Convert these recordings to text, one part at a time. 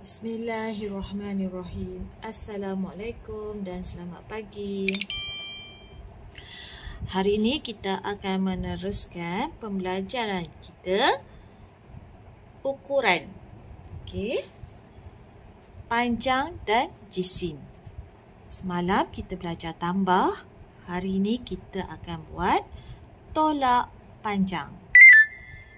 Bismillahirrahmanirrahim. Assalamualaikum dan selamat pagi. Hari ini kita akan meneruskan pembelajaran kita ukuran. Okey. Panjang dan jisim. Semalam kita belajar tambah. Hari ini kita akan buat tolak panjang.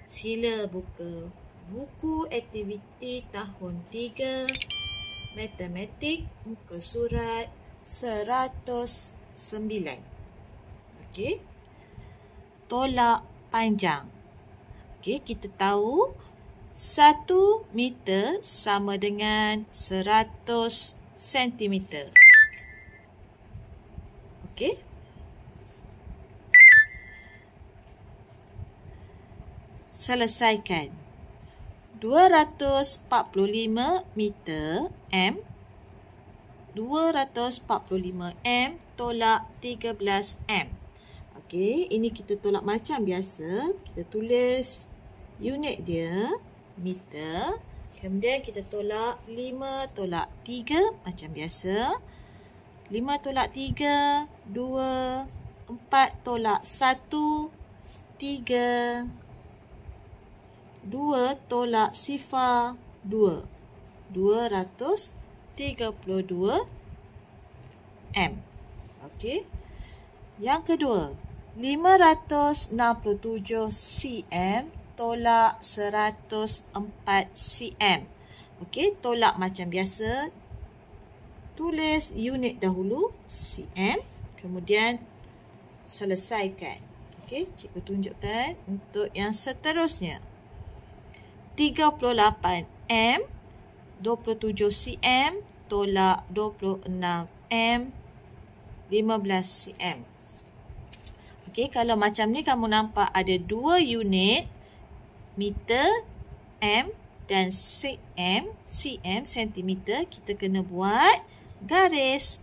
Sila buka buku aktiviti tahun 3 Matematik muka surat 109. Okey. Tolak panjang. Okey, kita tahu 1 meter sama dengan 100 sentimeter. Okey. Selesaikan. 245 meter M 245 M tolak 13 M. Okey, ini kita tolak macam biasa. Kita tulis unit dia meter. Kemudian kita tolak 5 tolak 3 macam biasa. 5 tolak 3, 2, 4 tolak 1, 3, 2 tolak sifar 2. 232 M. Okey. Yang kedua, 567 cm tolak 104 cm. Okey, tolak macam biasa. Tulis unit dahulu cm, kemudian selesaikan. Okey, cikgu tunjukkan untuk yang seterusnya. 38 M 27 cm tolak 26 M 15 cm. Okey, kalau macam ni kamu nampak ada 2 unit meter M dan cm sentimeter, kita kena buat garis.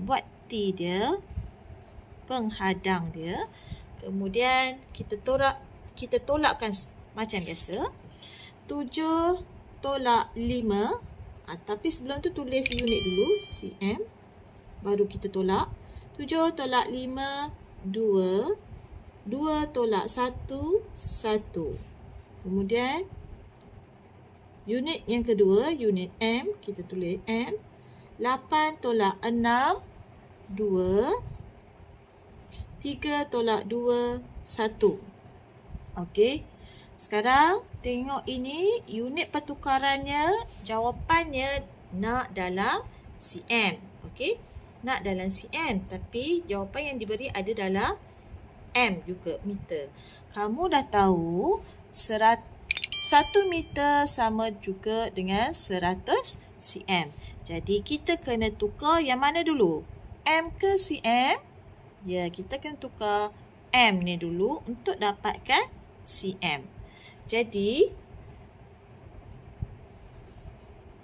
Buat T dia, penghadang dia. Kemudian kita tolakkan macam biasa. 7 tolak 5. Tapi sebelum tu tulis unit dulu, cm. Baru kita tolak. 7 tolak 5, 2. 2 tolak 1, 1. Kemudian, unit yang kedua, unit M. Kita tulis M. 8 tolak 6, 2. 3 tolak 2, 1. Okey. Sekarang tengok ini unit pertukarannya, jawapannya nak dalam cm. Okey, nak dalam cm, tapi jawapan yang diberi ada dalam m juga, meter. Kamu dah tahu 1 meter sama juga dengan 100 cm. Jadi kita kena tukar yang mana dulu? M ke cm? Ya, kita kena tukar m ni dulu untuk dapatkan cm. Jadi,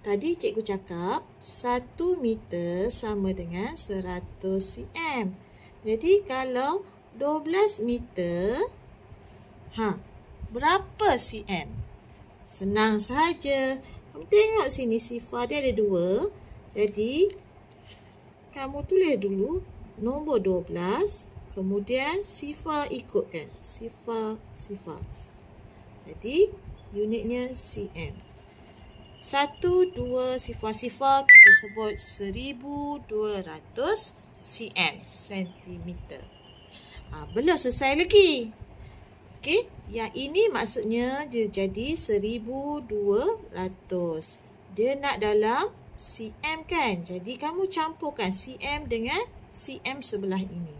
tadi cikgu cakap 1 meter sama dengan 100 cm. Jadi, kalau 12 meter, berapa cm? Senang sahaja. Kamu tengok sini, sifar dia ada 2. Jadi, kamu tulis dulu nombor 12. Kemudian, sifar ikutkan. Sifar. Jadi, unitnya cm. 1, 2, sifar-sifar kita sebut 1200 cm, sentimeter. Belum selesai lagi. Okey, yang ini maksudnya dia jadi 1200. Dia nak dalam cm kan? Jadi, kamu campurkan cm dengan cm sebelah ini.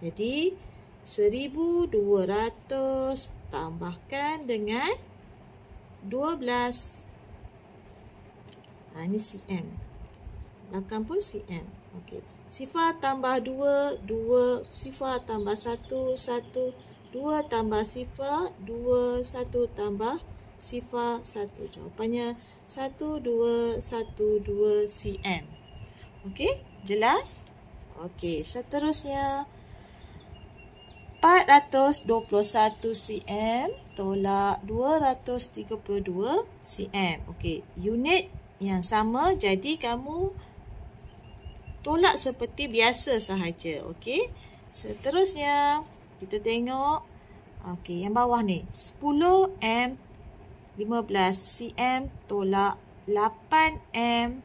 Jadi, 1200 tambahkan dengan 12. Ini cm. Belakang pun cm. Okey. Sifar tambah 2, 2. Sifar tambah 1, 1. 2 tambah sifar, 2. 1 tambah sifar, 1. Jawapannya 1212 cm. Okey, jelas? Okey, seterusnya 421 cm tolak 232 cm. Okey, unit yang sama. Jadi kamu tolak seperti biasa sahaja. Okey. Seterusnya kita tengok yang bawah ni 10M 15 cm tolak 8M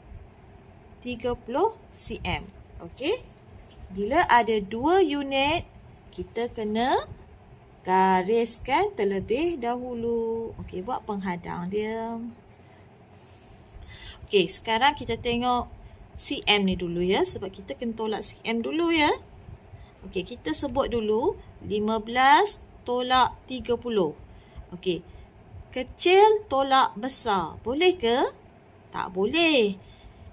30 cm. Okey. Bila ada 2 unit, kita kena gariskan terlebih dahulu. Okey, buat penghadang dia. Okey, sekarang kita tengok cm ni dulu ya, sebab kita kena tolak cm dulu ya. Okey, kita sebut dulu 15 tolak 30. Okey. Kecil tolak besar. Boleh ke? Tak boleh.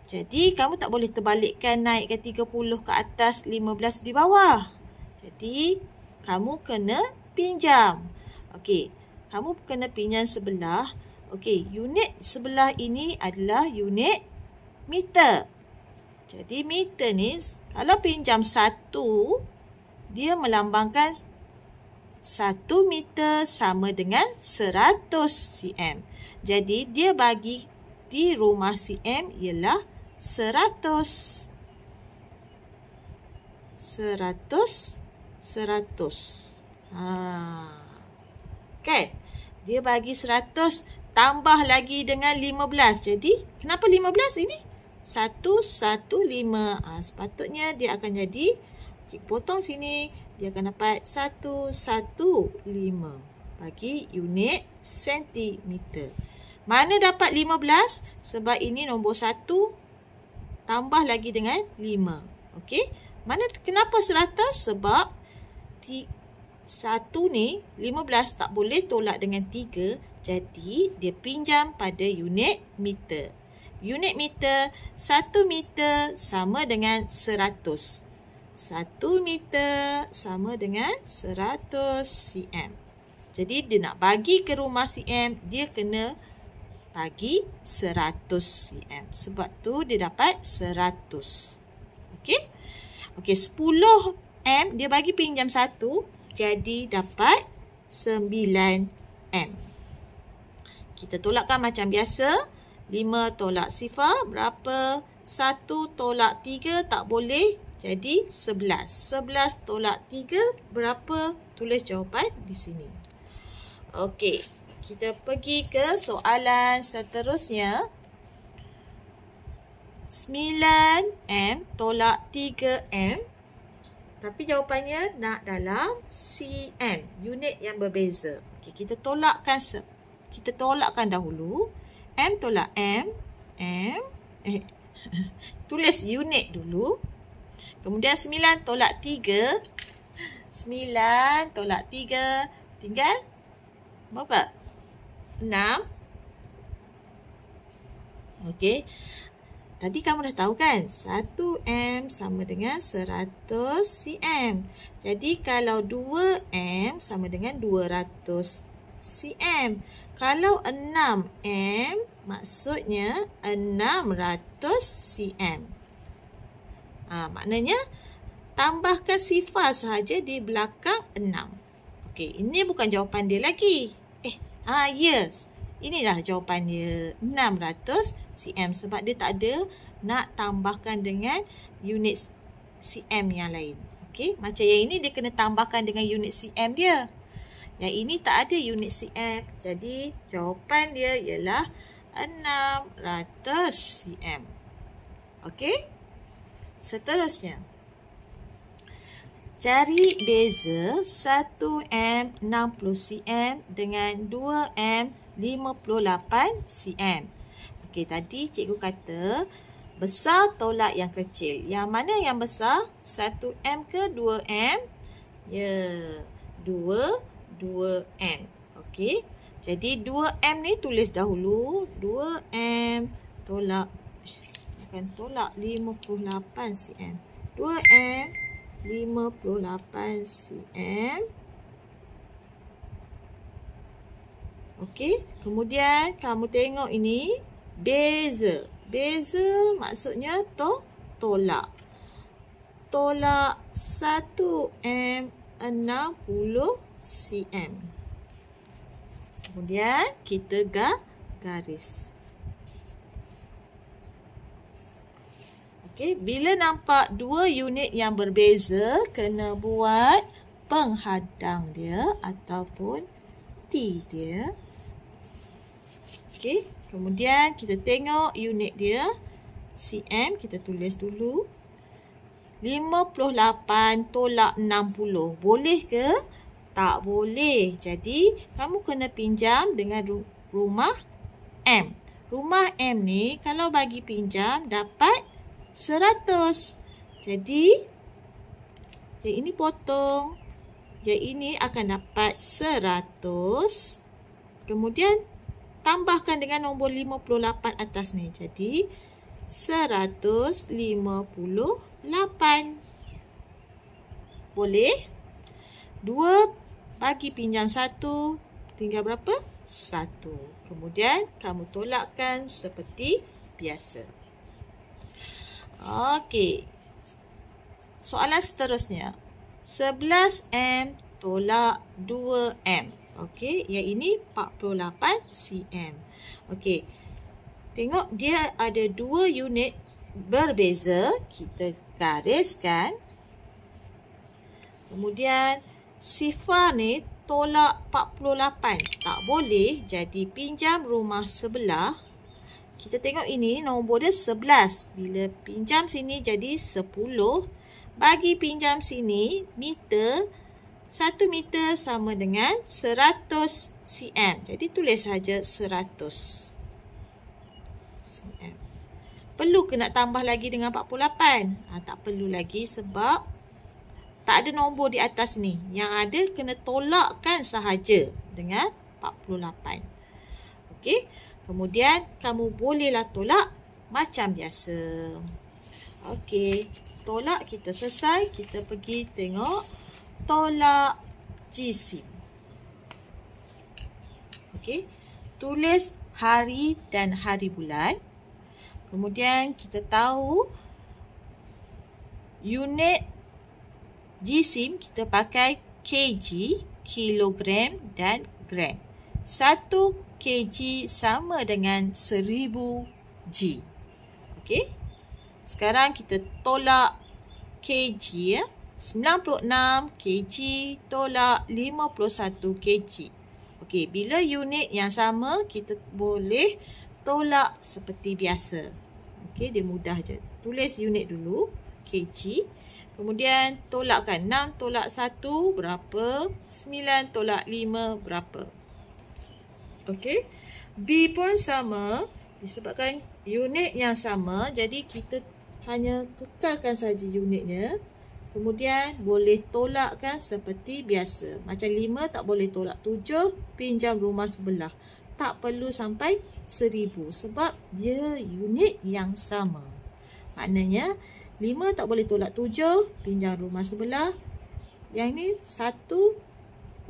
Jadi, kamu tak boleh terbalikkan naikkan 30 ke atas, 15 di bawah. Jadi, kamu kena pinjam. Okey, kamu kena pinjam sebelah. Okey, unit sebelah ini adalah unit meter. Jadi, meter ni, kalau pinjam 1, dia melambangkan 1 meter sama dengan 100 cm. Jadi, dia bagi di rumah cm ialah 100. 100. Kan? Dia bagi 100 tambah lagi dengan 15. Jadi, kenapa 15 ini? 115. Sepatutnya dia akan jadi, cik potong sini, dia akan dapat 115 bagi unit sentimeter. Mana dapat 15? Sebab ini nombor 1 tambah lagi dengan 5. Okey. Kenapa 100? Sebab 1 ni 15 tak boleh tolak dengan 3. Jadi dia pinjam pada unit meter. Unit meter 1 meter sama dengan 100. 1 meter sama dengan 100 cm. Jadi dia nak bagi ke rumah cm, dia kena bagi 100 cm. Sebab tu dia dapat 100. Okey? Okey, 10M dia bagi pinjam 1, jadi dapat 9M. Kita tolakkan macam biasa. 5 tolak 0 berapa? 1 tolak 3 tak boleh. Jadi 11. 11 tolak 3 berapa? Tulis jawapan di sini. Okey, kita pergi ke soalan seterusnya. 9M tolak 3M. Tapi jawapannya nak dalam cm, unit yang berbeza. Okey, kita tolakkan dahulu. M tolak M. Tulis unit dulu. Kemudian 9 tolak 3. 9 tolak 3. Tinggal berapa? 6. Okey. Tadi kamu dah tahu kan? 1M sama dengan 100 cm. Jadi kalau 2M sama dengan 200 cm. Kalau 6M maksudnya 600 cm. Maknanya tambahkan sifar sahaja di belakang 6. Okey, ini bukan jawapan dia lagi. Yes. Inilah jawapan dia, 600 cm. Sebab dia tak ada nak tambahkan dengan unit cm yang lain. Okey, macam yang ini dia kena tambahkan dengan unit cm dia. Yang ini tak ada unit cm. Jadi jawapan dia ialah 600 cm. Okey. Seterusnya. Cari beza 1M 60 cm dengan 2M 58 cm. Okey, tadi cikgu kata besar tolak yang kecil. Yang mana yang besar? 1M ke 2M? Ya, 2M. Okey. Jadi 2M ni tulis dahulu. 2M tolak 58 cm. 2M 58 cm. Okey, kemudian kamu tengok ini beza. Beza maksudnya tolak. Tolak 1M 60 cm. Kemudian kita garis. Okey, bila nampak dua unit yang berbeza, kena buat penghadang dia ataupun T dia. Okey, kemudian kita tengok unit dia, cm, kita tulis dulu. 58 tolak 60. Boleh ke? Tak boleh. Jadi, kamu kena pinjam dengan rumah M. Rumah M ni, kalau bagi pinjam, dapat 100. Jadi, yang ini potong. Yang ini akan dapat 100. Kemudian, tambahkan dengan nombor 58 atas ni. Jadi, 158. Boleh? 2 bagi pinjam 1. Tinggal berapa? 1. Kemudian, kamu tolakkan seperti biasa. Okey. Soalan seterusnya. 11M tolak 2M. Okey, yang ini 48 cm. Okey. Tengok dia ada dua unit berbeza. Kita gariskan. Kemudian sifar ni tolak 48. Tak boleh, jadi pinjam rumah sebelah. Kita tengok ini nombor dia 11. Bila pinjam sini jadi 10. Bagi pinjam sini meter. 1 meter sama dengan 100 cm. Jadi tulis saja 100 cm. Perlu ke nak tambah lagi dengan 48? Tak perlu lagi sebab tak ada nombor di atas ni. Yang ada kena tolakkan sahaja dengan 48. Okey. Kemudian kamu bolehlah tolak macam biasa. Okey. Tolak kita selesai. Kita pergi tengok tolak jisim. Okey. Tulis hari dan hari bulan. Kemudian kita tahu unit jisim kita pakai kg, kilogram dan gram. 1 kg sama dengan 1000 G. Okey. Sekarang kita tolak kg ya. 96 kg tolak 51 kg. Okey, bila unit yang sama kita boleh tolak seperti biasa. Okey, dia mudah je. Tulis unit dulu, kg. Kemudian tolakkan 6 tolak 1 berapa? 9 tolak 5 berapa? Okey. B pun sama. Disebabkan unit yang sama, jadi kita hanya kekalkan saja unitnya. Kemudian boleh tolakkan seperti biasa. Macam 5 tak boleh tolak 7, pinjam rumah sebelah. Tak perlu sampai 1000 sebab dia unit yang sama. Maknanya 5 tak boleh tolak 7, pinjam rumah sebelah. Yang ni 1.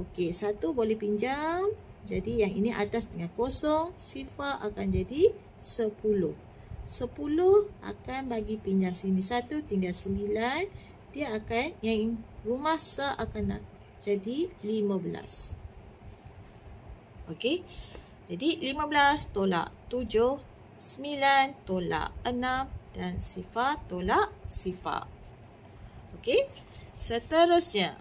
Okey, 1 boleh pinjam. Jadi yang ini atas dengan kosong, sifar akan jadi 10. 10 akan bagi pinjam sini 1 tinggal 9. Dia akan, yang rumah se akan jadi 15. Okey. Jadi 15 tolak 7, 9 tolak 6 dan sifar tolak sifar. Okey. Seterusnya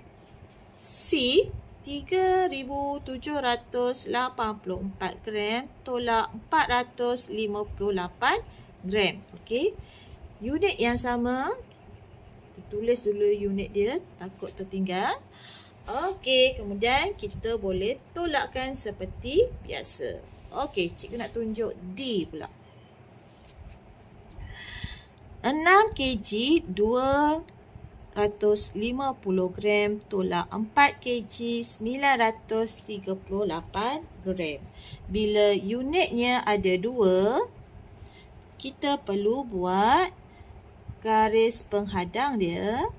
C 3784 gram tolak 458 gram. Okey. Unit yang sama. Tulis dulu unit dia, takut tertinggal. Okey, kemudian kita boleh tolakkan seperti biasa. Okey, cikgu nak tunjuk D pula. 6 kg 250 gram tolak 4 kg 938 gram. Bila unitnya ada 2, kita perlu buat garis penghadang dia,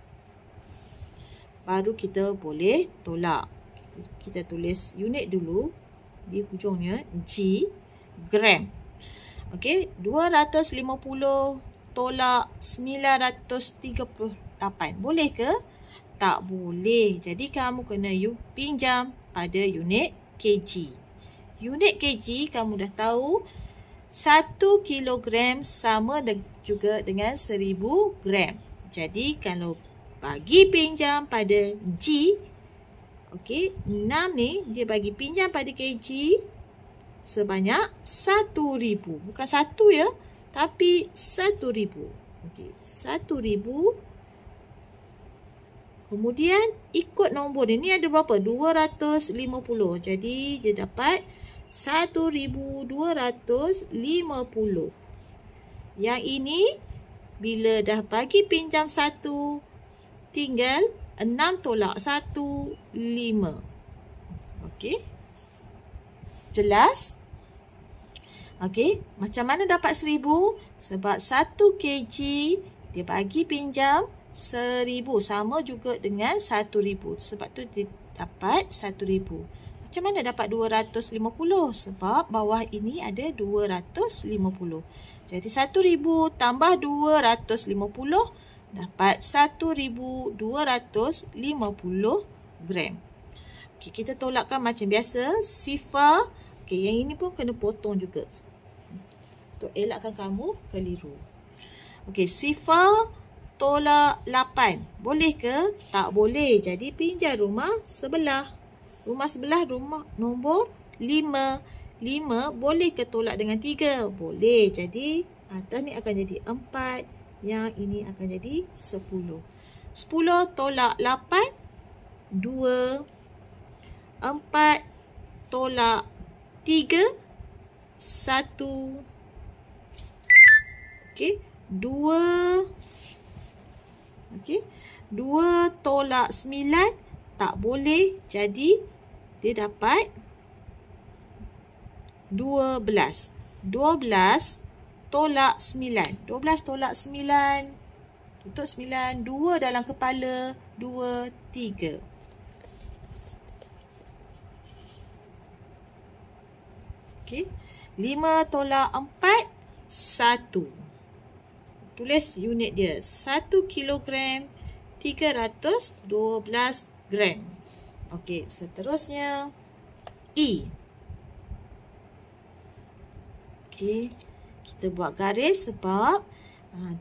baru kita boleh tolak. Kita tulis unit dulu di hujungnya, G, gram. Okey, 250 tolak 938. Boleh ke? Tak boleh. Jadi kamu kena pinjam pada unit kg. Unit kg kamu dah tahu 1 kilogram sama juga dengan 1000 gram. Jadi kalau bagi pinjam pada G, okey, 6 ni dia bagi pinjam pada kg sebanyak 1000. Bukan 1 ya, tapi 1000. Okey, 1000. Kemudian ikut nombor ni ada berapa? 250. Jadi dia dapat 1250. Yang ini bila dah bagi pinjam 1, tinggal 6 tolak 1, 5. Okey. Jelas? Okey, macam mana dapat 1000? Sebab 1 kg dia bagi pinjam 1000, sama juga dengan 1000. Sebab tu dia dapat 1000. Macam mana dapat 250? Sebab bawah ini ada 250. Jadi 1000 tambah 250 dapat 1250 gram. Okey, kita tolakkan macam biasa. Sifar. Okey, yang ini pun kena potong juga. Untuk elakkan kamu keliru. Okey, sifar tolak 8. Boleh ke? Tak boleh. Jadi pinjam rumah sebelah. Rumah sebelah rumah nombor 5. 5 boleh ke tolak dengan 3? Boleh. Jadi atas ni akan jadi 4. Yang ini akan jadi 10. 10 tolak 8, 2. 4 tolak 3, 1. Okey, 2. Okey, 2 tolak 9 tak boleh. Jadi dia dapat 12. 12 tolak 9. 12 tolak 9. Tutup 9. 2 dalam kepala. 2, 3. Okey. 5 tolak 4. 1. Tulis unit dia. 1 kilogram 312 gram. Okey, seterusnya E. Okey, kita buat garis sebab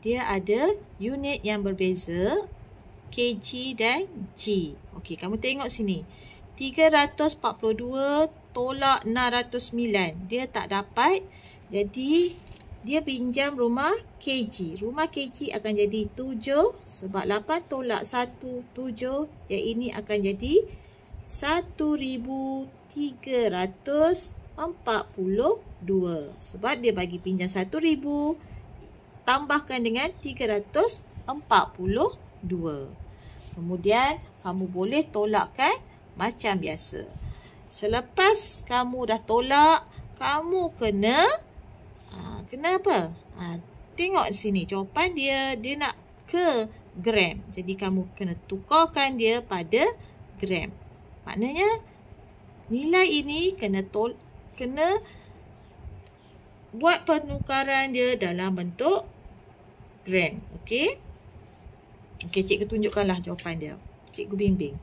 dia ada unit yang berbeza, kg dan G. Okey, kamu tengok sini. 342 tolak 609. Dia tak dapat. Jadi dia pinjam rumah kg. Rumah kg akan jadi 7 sebab 8 tolak 1, 7. Yang ini akan jadi 1342 sebab dia bagi pinjam 1000 tambahkan dengan 342. Kemudian kamu boleh tolakkan macam biasa. Selepas kamu dah tolak, kamu kena apa? Tengok sini jawapan dia nak ke gram. Jadi kamu kena tukarkan dia pada gram. Maknanya nilai ini kena buat penukaran dia dalam bentuk gram. Okey? Okey, cikgu tunjukkanlah jawapan dia. Cikgu bimbing.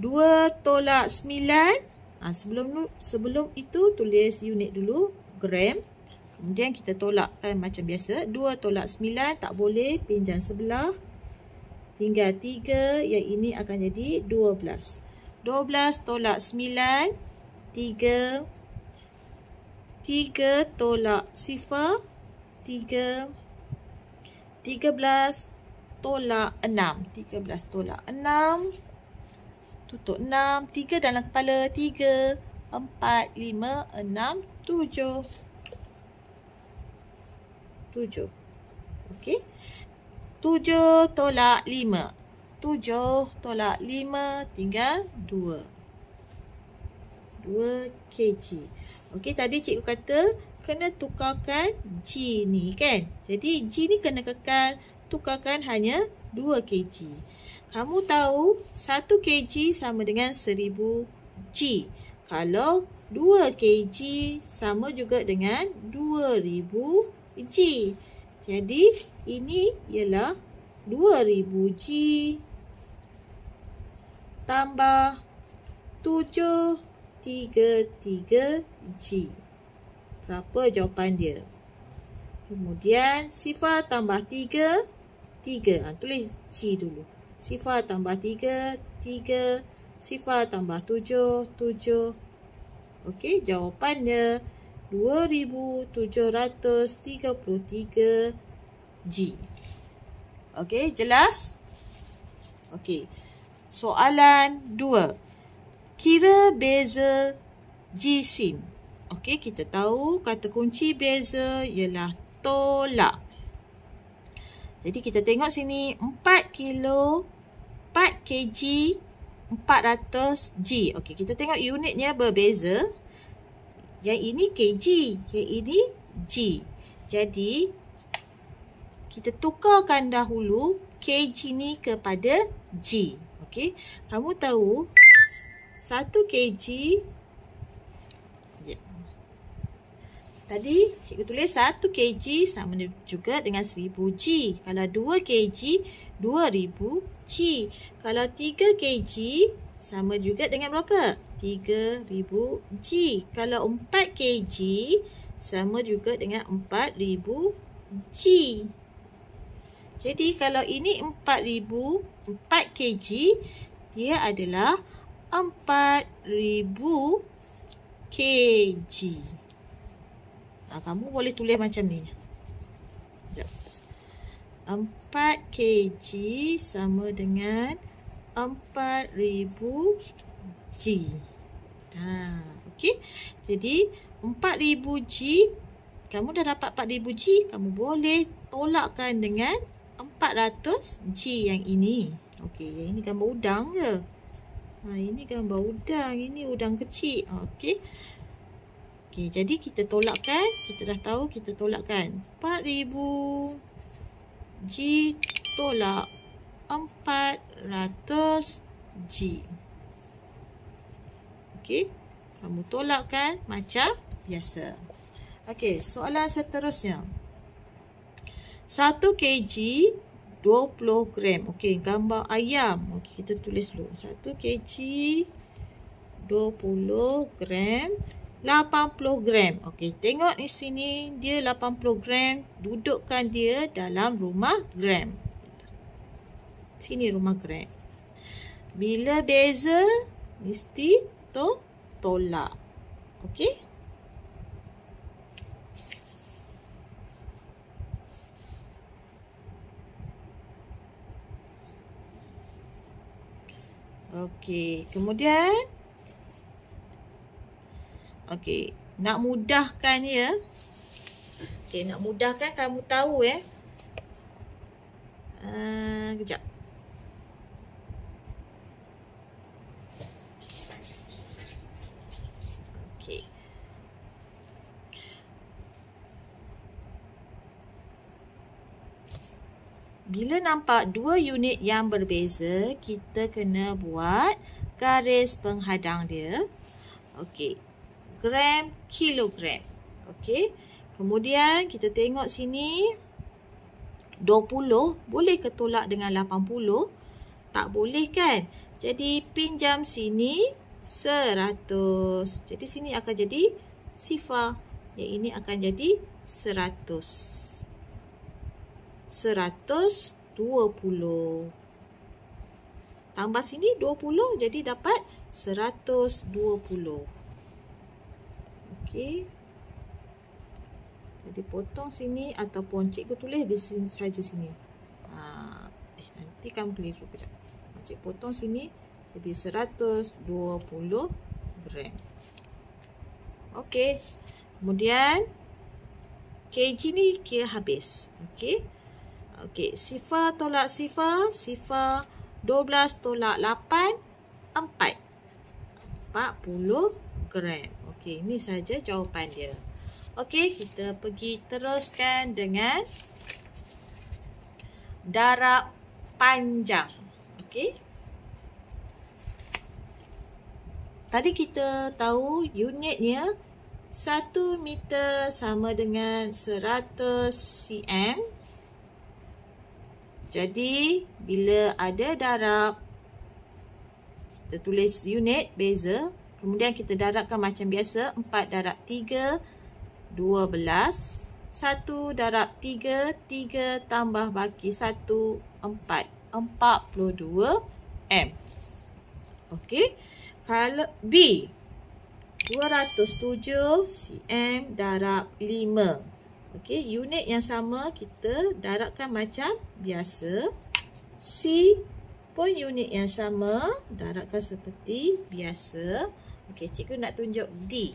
2 tolak 9. Sebelum itu tulis unit dulu, gram. Kemudian kita tolakkan macam biasa. 2 tolak 9 tak boleh, pinjam sebelah. Tinggal 3, yang ini akan jadi 12. 12 tolak 9, 3. 3 tolak sifar, 3. 13 tolak 6. 13 tolak 6. Tutup 6. 3 dalam kepala, 3. 4, 5, 6, 7. 7. Okey. 7 tolak 5. 7 tolak 5 tinggal 2. 2 kg. Okey, tadi cikgu kata kena tukarkan G ni kan. Jadi G ni kena kekal, tukarkan hanya 2 kg. Kamu tahu 1 kg sama dengan 1000 G. Kalau 2 kg sama juga dengan 2000 G. Jadi ini ialah 2000 G tambah 733 G. Berapa jawapan dia? Kemudian sifar tambah 3, 3. Tulis G dulu. Sifar tambah 3, 3. Sifar tambah 7, 7. Okey, jawapannya 2733 G. Okey, jelas? Okey. Soalan 2. Kira beza jisim. Okey, kita tahu kata kunci beza ialah tolak. Jadi kita tengok sini 4 kilo, 4 kg, 400 G. Okey, kita tengok unitnya berbeza. Yang ini kg, yang ini G. Jadi kita tukarkan dahulu kg ni kepada G. Okey, kamu tahu 1 kg. Tadi cikgu tulis 1 kg sama juga dengan 1000 G. Kalau 2 kg, 2000 G. Kalau 3 kg sama juga dengan berapa? 3000 G. Kalau 4 kg sama juga dengan 4000 G. Jadi kalau ini 4000, 4 kg, dia adalah 4000 kg. Kamu boleh tulis macam ni. Sekejap. 4 kg sama dengan 4000 G. Okey. Jadi 4000 G, kamu dah dapat 4000 G, kamu boleh tolakkan dengan 400 G yang ini. Okey, yang ini gambar udang ke? Ini gambar udang, ini udang kecil. Okey. Okey, jadi kita tolakkan, kita dah tahu kita tolakkan 4000 G tolak 400 G. Okey, kamu tolakkan macam biasa. Okey, soalan seterusnya. 1 kg 20 gram. Okey, gambar ayam. Okey, kita tulis dulu. 1 kg 20 gram 80 gram. Okey, tengok di sini dia 80 gram. Dudukkan dia dalam rumah gram. Sini rumah gram. Bila beza, mesti tolak. Okey. Okey, kemudian okey, nak mudahkan ya. Okey, nak mudahkan kamu tahu kejap. Okey. Bila nampak dua unit yang berbeza, kita kena buat garis penghadang dia. Okey. Gram, kilogram. Okey. Kemudian kita tengok sini 20 boleh ke tolak dengan 80? Tak boleh kan? Jadi pinjam sini 100. Jadi sini akan jadi sifar. Yang ini akan jadi 100. 120. Tambah sini 20 jadi dapat 120. Okey. Jadi potong sini ataupun cikgu tulis di sini saja sini. Nanti kamu tulis dulu kejap. Cikgu potong sini jadi 120 gram. Okey. Kemudian kg ni kira habis. Okey. Okey, sifar tolak sifar, sifar 12 tolak 8, 4. 40 gram. Okey, ini saja jawapan dia. Okey, kita pergi teruskan dengan darab panjang. Okey. Tadi kita tahu unitnya 1 meter sama dengan 100 cm. Jadi, bila ada darab, kita tulis unit beza. Kemudian kita darabkan macam biasa. 4 darab 3, 12 1 darab 3, 3 tambah baki 1, 4. 42 M. Okey. Kalau B, 207 cm darab 5. Okey, unit yang sama kita darabkan macam biasa. C pun unit yang sama, darabkan seperti biasa. Okey, cikgu nak tunjuk D.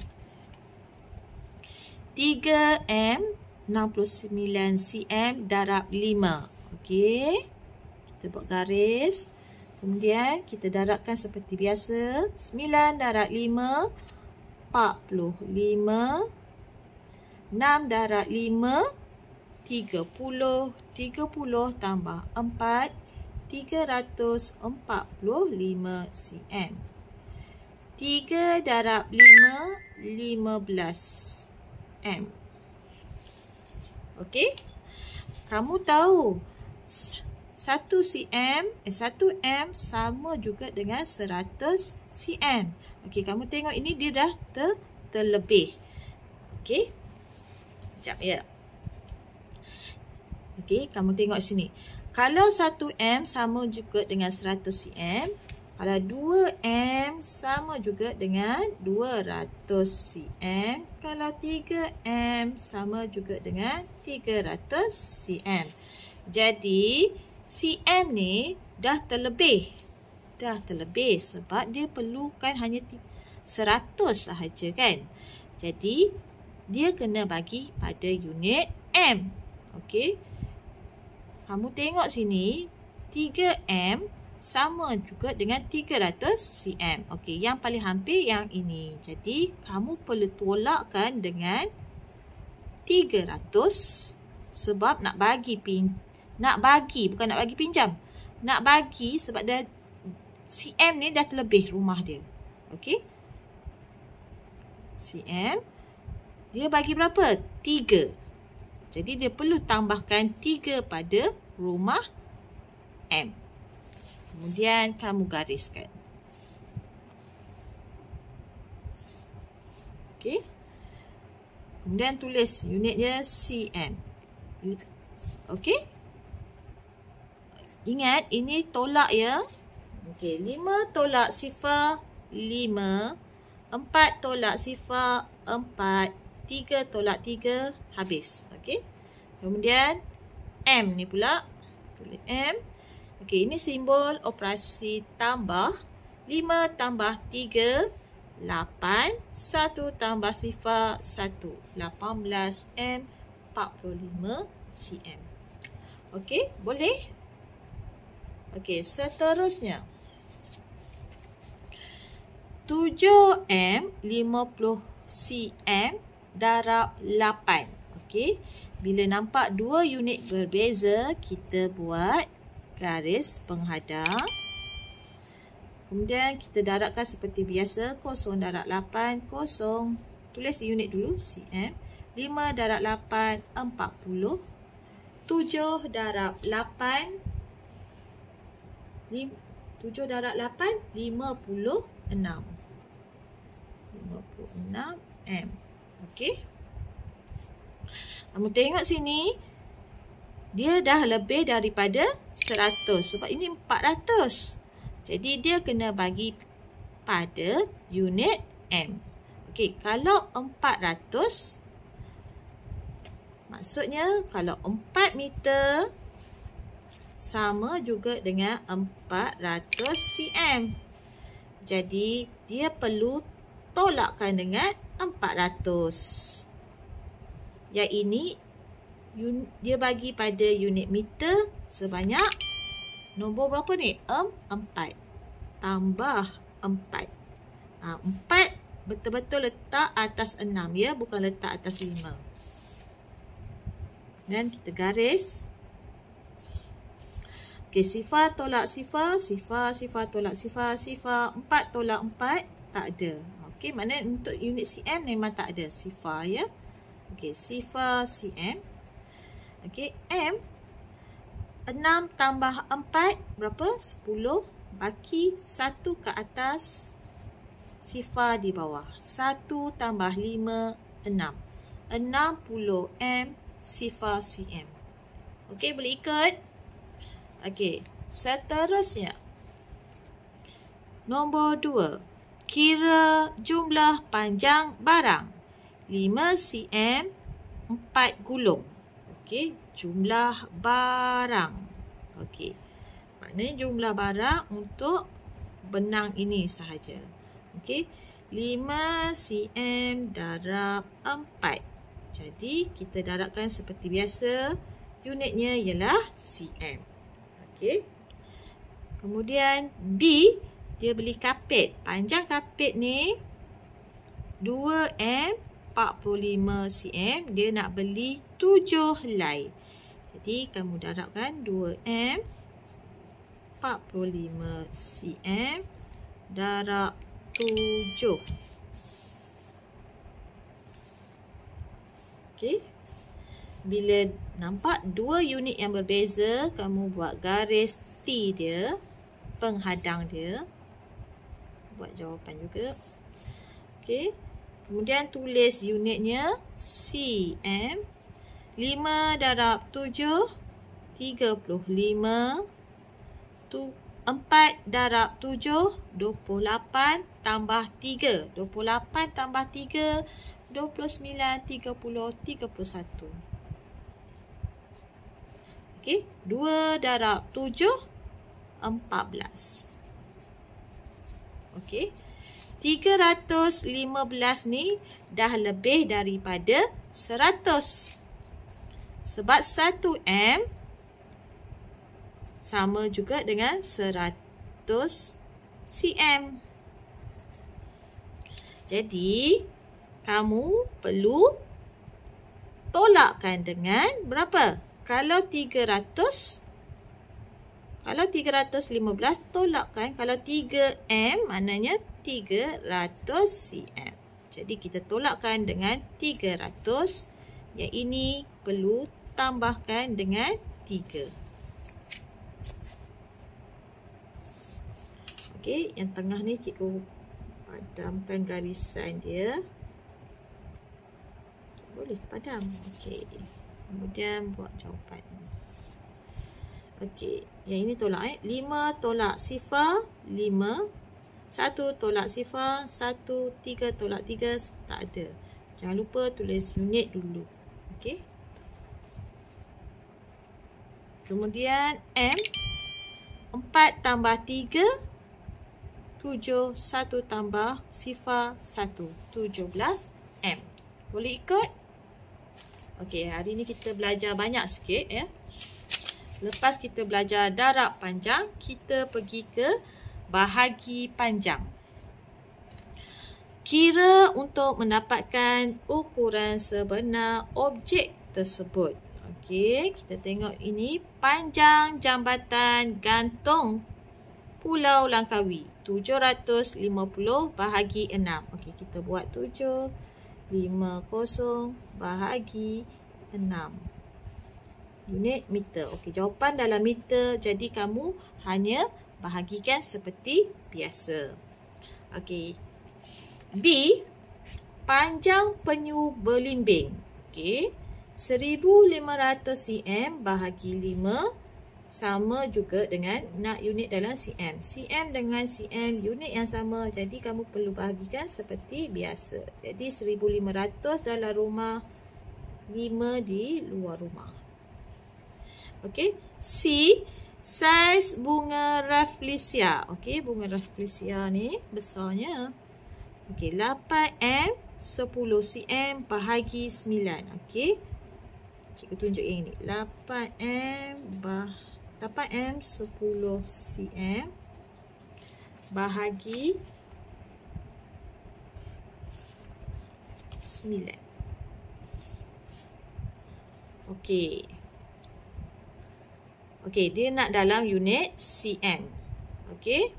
3M 69 cm darab 5. Okey, kita buat garis. Kemudian kita darabkan seperti biasa. 9 darab 5, 45. 6 darab 5, 30. 30 tambah 4, 345 cm. 3 darab 5, 15 M. Okey. Kamu tahu 1 M sama juga dengan 100 cm. Okey, kamu tengok ini dia dah terlebih. Okey. Sekejap ya. Okey, kamu tengok sini. Kalau 1 M sama juga dengan 100 cm, kalau 2 M sama juga dengan 200 cm. Kalau 3 M sama juga dengan 300 cm. Jadi, cm ni dah terlebih. Dah terlebih sebab dia perlukan hanya 100 sahaja kan. Jadi, dia kena bagi pada unit M. Okey. Kamu tengok sini, 3M sama juga dengan 300 cm. Okey, yang paling hampir yang ini. Jadi, kamu perlu tolakkan dengan 300 sebab nak bagi bukan nak bagi pinjam. Nak bagi sebab dah cm ni dah terlebih rumah dia. Okey. Cm dia bagi berapa? 3. Jadi, dia perlu tambahkan 3 pada rumah M. Kemudian kamu gariskan. Okey. Kemudian tulis unitnya cm. Okey. Ingat ini tolak ya. Okey, 5 tolak sifar 5, 4 tolak sifar 4, 3 tolak 3 habis. Okey. Kemudian M ni pula. Tulis M. Okey, ini simbol operasi tambah. 5 tambah 3, 8. 1 tambah sifar 1. 18 M, 45 cm. Okey, boleh? Okey, seterusnya. 7M 50 cm darab 8. Okey, bila nampak dua unit berbeza, kita buat garis penghadang. Kemudian kita darabkan seperti biasa. 0 darab 8, 0. Tulis unit dulu, cm. 5 darab 8, 40. 7 darab 8, 7 darab 8, 56. 56 M. Okey. Kamu tengok sini. Dia dah lebih daripada 100. Sebab ini 400. Jadi, dia kena bagi pada unit M. Okey, kalau 400, maksudnya kalau 4 meter sama juga dengan 400 cm. Jadi, dia perlu tolakkan dengan 400. Yang ini, dia bagi pada unit meter sebanyak nombor berapa ni? 4. Tambah 4. 4 betul-betul letak atas 6 ya, bukan letak atas 5. Dan kita garis. Okey, sifar tolak sifar, sifar tolak sifar, 4 tolak 4, tak ada. Okey, maknanya untuk unit cm memang tak ada sifar ya. Okey, sifar cm. Okey, M 6 tambah 4 berapa? 10. Baki 1 ke atas, sifar di bawah. 1 tambah 5, 6. 60 M sifar cm. Okey, boleh ikut? Okey, seterusnya. Nombor 2. Kira jumlah panjang barang. 5 cm 4 gulung. Okey, jumlah barang. Okey. Maknanya jumlah barang untuk benang ini sahaja. Okey. 5 cm darab 4. Jadi, kita darabkan seperti biasa. Unitnya ialah cm. Okey. Kemudian B, dia beli kapit. Panjang kapit ni 2m 45 cm. Dia nak beli 7 helai. Jadi, kamu darabkan 2m 45 cm darab 7. Okey. Bila nampak dua unit yang berbeza, kamu buat garis T dia, penghadang dia. Buat jawapan juga. Okey. Kemudian tulis unitnya cm. 5 darab 7, 35. 4 darab 7, 28 tambah 3. 28 tambah 3, 29, 30, 31. Okey, 2 darab 7, 14. Okey, 315 ni dah lebih daripada 100. Sebab 1m sama juga dengan 100 cm. Jadi, kamu perlu tolakkan dengan berapa? Kalau 315 tolakkan. Kalau 3m maknanya 300 cm. Jadi, kita tolakkan dengan 300. Yang ini perlu tambahkan dengan 3. Okey, yang tengah ni cikgu padamkan garisan dia. Boleh padam. Okey. Kemudian buat jawapan. Okey, yang ini tolak 5 tolak sifar 5. 1 tolak sifar 1, 3 tolak 3 tak ada. Jangan lupa tulis unit dulu. Okey. Kemudian M 4 tambah 3 7, 1 tambah sifar 1, 17m. Boleh ikut? Okey, hari ni kita belajar banyak sikit ya. Lepas kita belajar darab panjang, kita pergi ke bahagi panjang. Kira untuk mendapatkan ukuran sebenar objek tersebut. Okey, kita tengok ini panjang jambatan gantung Pulau Langkawi 750 bahagi 6. Okey, kita buat 750 bahagi 6. Unit meter. Okey, jawapan dalam meter. Jadi kamu hanya bahagikan seperti biasa. Okey. B, panjang penyu belimbing. Okey. 1500 cm bahagi 5 sama juga dengan nak unit dalam cm. Cm dengan cm unit yang sama. Jadi kamu perlu bahagikan seperti biasa. Jadi 1500 dalam rumah, 5 di luar rumah. Okey. C, saiz bunga rafflesia. Okey, bunga rafflesia ni besarnya. Okey, 8m 10 cm bahagi 9. Okey. Cikgu tunjuk yang ini. 8m 10 cm bahagi 9. Okey. Okey, dia nak dalam unit cm. Okey.